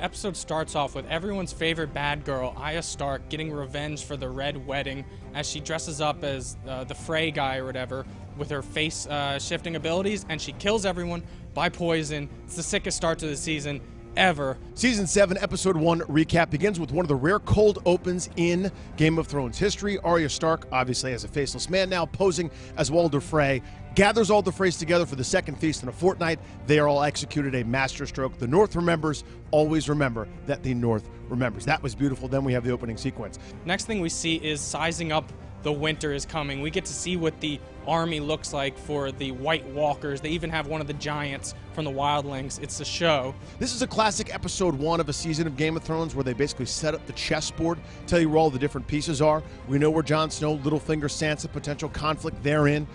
the episode starts off with everyone's favorite bad girl, Arya Stark, getting revenge for the Red Wedding as she dresses up as the Frey guy or whatever with her face shifting abilities, and she kills everyone by poison. It's the sickest start to the season ever. Season 7, Episode 1 recap begins with one of the rare cold opens in Game of Thrones history. Arya Stark, obviously as a faceless man now, posing as Walder Frey, gathers all the Freys together for the second feast in a fortnight. They are all executed a masterstroke. The North remembers. Always remember that the North remembers. That was beautiful. Then we have the opening sequence. Next thing we see is sizing up the winter is coming. We get to see what the army looks like for the White Walkers. They even have one of the giants from the Wildlings. It's a show. This is a classic episode 1 of a season of Game of Thrones where they basically set up the chessboard, tell you where all the different pieces are. We know where Jon Snow, Littlefinger, Sansa, potential conflict therein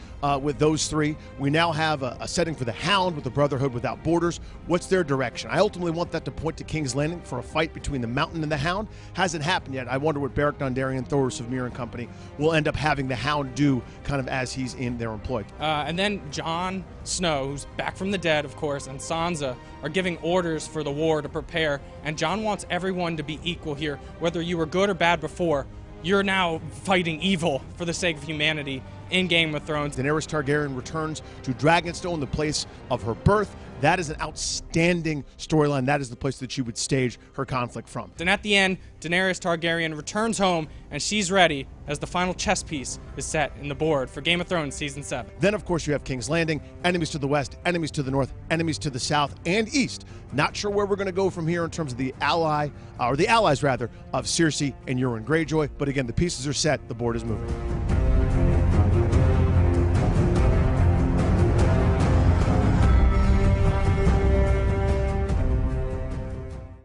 with those three. We now have a setting for the Hound with the Brotherhood Without Borders. What's their direction? I ultimately want that to point to King's Landing for a fight between the Mountain and the Hound. Hasn't happened yet. I wonder what Beric Dondarrion, Thoros of Myr and company will end up having the Hound do kind of as he's in their employ. And then Jon Snow, who's back from the dead, of course, and Sansa are giving orders for the war to prepare. And Jon wants everyone to be equal here. Whether you were good or bad before, you're now fighting evil for the sake of humanity in Game of Thrones. Daenerys Targaryen returns to Dragonstone, the place of her birth. That is an outstanding storyline. That is the place that she would stage her conflict from. And at the end, Daenerys Targaryen returns home, and she's ready as the final chess piece is set in the board for Game of Thrones Season 7. Then, of course, you have King's Landing, enemies to the west, enemies to the north, enemies to the south and east. Not sure where we're going to go from here in terms of the allies, rather, of Cersei and Euron Greyjoy. But again, the pieces are set, the board is moving.